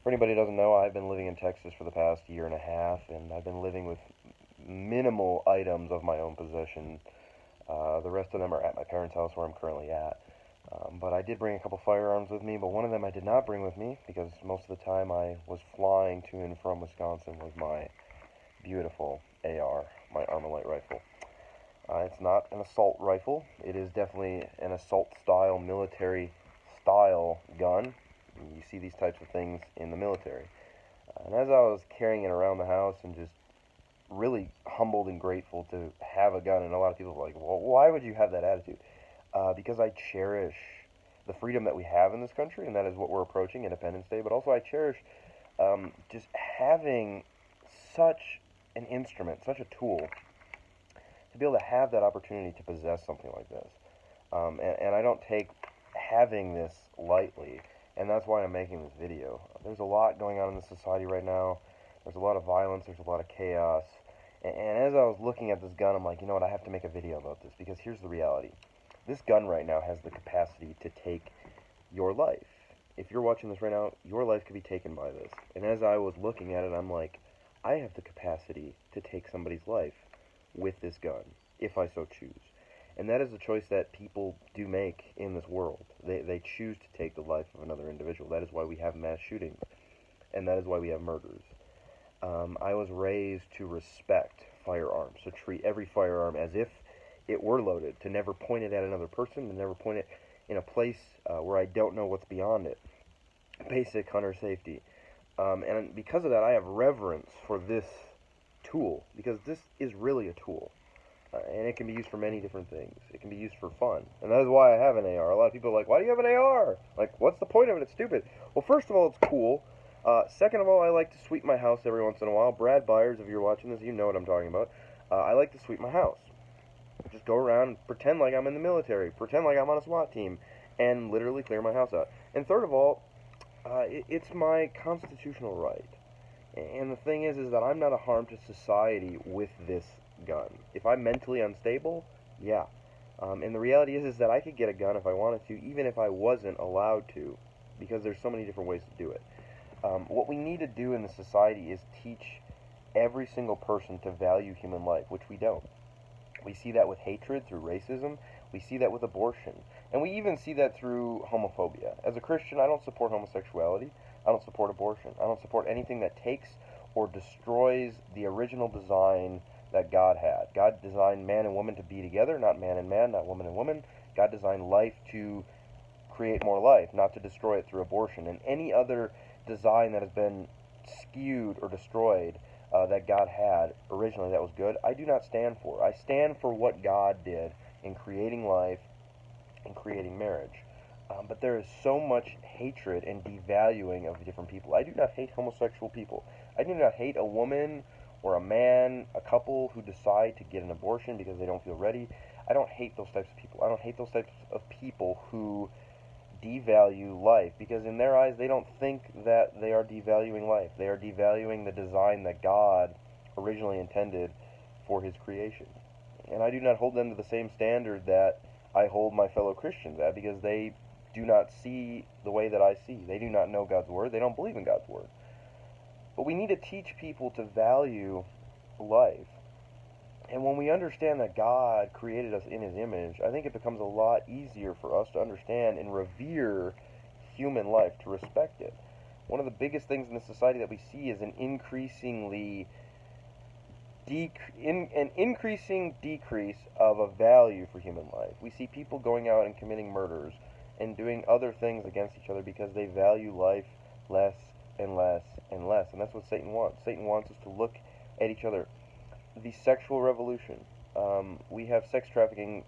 For anybody who doesn't know, I've been living in Texas for the past year and a half, and I've been living with minimal items of my own possession. The rest of them are at my parents' house where I'm currently at. But I did bring a couple firearms with me, but one of them I did not bring with me because most of the time I was flying to and from Wisconsin with my beautiful AR, my Armalite rifle. It's not an assault rifle. It is definitely an assault-style, military-style gun. You see these types of things in the military. And as I was carrying it around the house and just really humbled and grateful to have a gun, and a lot of people are like, well, why would you have that attitude? Because I cherish the freedom that we have in this country, and that is what we're approaching, Independence Day, but also I cherish just having such an instrument, such a tool, to be able to have that opportunity to possess something like this. And I don't take having this lightly, and that's why I'm making this video. There's a lot going on in the society right now. There's a lot of violence, there's a lot of chaos, and as I was looking at this gun, I'm like, you know what, I have to make a video about this, because here's the reality. This gun right now has the capacity to take your life. If you're watching this right now, your life could be taken by this. And as I was looking at it, I'm like, I have the capacity to take somebody's life with this gun, if I so choose. And that is a choice that people do make in this world. They choose to take the life of another individual. That is why we have mass shootings, and that is why we have murders. I was raised to respect firearms, to treat every firearm as if it were loaded, to never point it at another person, to never point it in a place where I don't know what's beyond it. Basic hunter safety. And because of that, I have reverence for this tool, because this is really a tool. And it can be used for many different things. It can be used for fun. And that is why I have an AR. A lot of people are like, why do you have an AR? Like, what's the point of it? It's stupid. Well, first of all, it's cool. Second of all, I like to sweep my house every once in a while. Brad Byers, if you're watching this, you know what I'm talking about. I like to sweep my house. Just go around and pretend like I'm in the military. Pretend like I'm on a SWAT team. And literally clear my house out. And third of all, it's my constitutional right. And the thing is that I'm not a harm to society with this gun. If I'm mentally unstable, yeah. And the reality is that I could get a gun if I wanted to, even if I wasn't allowed to, because there's so many different ways to do it. What we need to do in the society is teach every single person to value human life, which we don't. We see that with hatred through racism. We see that with abortion. And we even see that through homophobia. As a Christian, I don't support homosexuality. I don't support abortion. I don't support anything that takes or destroys the original design that God had. God designed man and woman to be together, not man and man, not woman and woman. God designed life to create more life, not to destroy it through abortion. And any other design that has been skewed or destroyed that God had originally that was good, I do not stand for. I stand for what God did in creating life and creating marriage. But there is so much hatred and devaluing of different people. I do not hate homosexual people. I do not hate a woman or a man, a couple who decide to get an abortion because they don't feel ready. I don't hate those types of people. I don't hate those types of people who devalue life, because in their eyes they don't think that they are devaluing life. They are devaluing the design that God originally intended for his creation. And I do not hold them to the same standard that I hold my fellow Christians at, because they do not see the way that I see. They do not know God's word. They don't believe in God's word. But we need to teach people to value life. And when we understand that God created us in his image, I think it becomes a lot easier for us to understand and revere human life, to respect it. One of the biggest things in the society that we see is an increasing decrease of a value for human life. We see people going out and committing murders and doing other things against each other because they value life less and less and less. And that's what Satan wants. Satan wants us to look at each other. The sexual revolution. We have sex trafficking.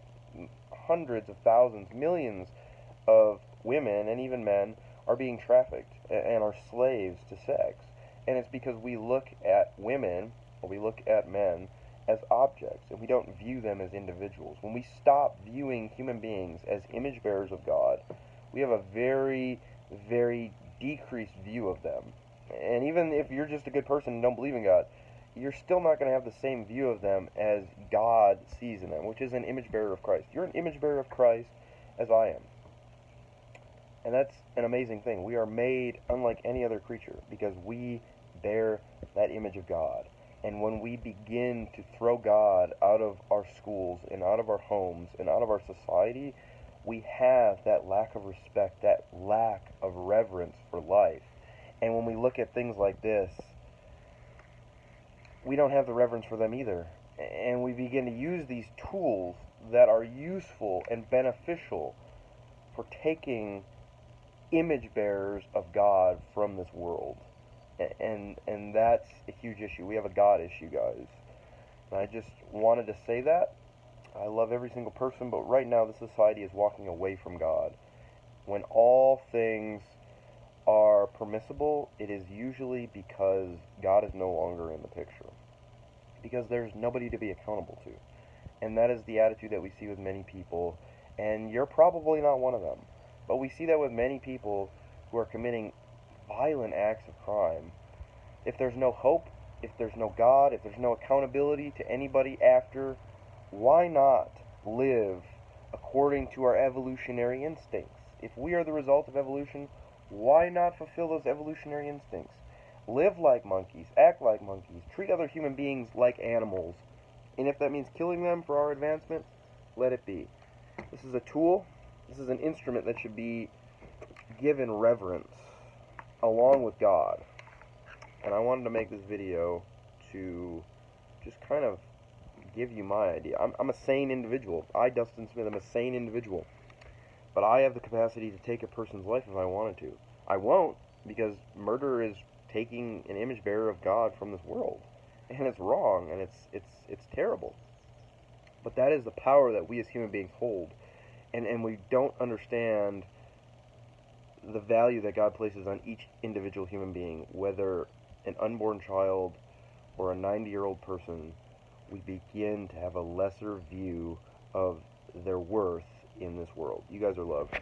Hundreds of thousands, millions of women and even men are being trafficked and are slaves to sex. And it's because we look at women, or we look at men, as objects, and we don't view them as individuals. When we stop viewing human beings as image bearers of God, we have a very, very decreased view of them. And even if you're just a good person and don't believe in God, you're still not going to have the same view of them as God sees in them, which is an image bearer of Christ. You're an image bearer of Christ as I am. And that's an amazing thing. We are made unlike any other creature because we bear that image of God. And when we begin to throw God out of our schools and out of our homes and out of our society, we have that lack of respect, that lack of reverence for life. And when we look at things like this, we don't have the reverence for them either. And we begin to use these tools that are useful and beneficial for taking image bearers of God from this world. And that's a huge issue. We have a God issue, guys. And I just wanted to say that. I love every single person, but right now the society is walking away from God. When all things are permissible, it is usually because God is no longer in the picture. Because there's nobody to be accountable to. And that is the attitude that we see with many people. And you're probably not one of them. But we see that with many people who are committing violent acts of crime. If there's no hope, if there's no God, if there's no accountability to anybody after, why not live according to our evolutionary instincts? If we are the result of evolution, why not fulfill those evolutionary instincts? Live like monkeys, act like monkeys, treat other human beings like animals. And if that means killing them for our advancement, let it be. This is a tool. This is an instrument that should be given reverence along with God. And I wanted to make this video to just kind of give you my idea. I'm a sane individual. I, Dustin Smith, am a sane individual. But I have the capacity to take a person's life if I wanted to. I won't, because murder is taking an image bearer of God from this world. And it's wrong, and it's terrible. But that is the power that we as human beings hold. And we don't understand the value that God places on each individual human being, whether an unborn child or a 90-year-old person. We begin to have a lesser view of their worth in this world. You guys are loved.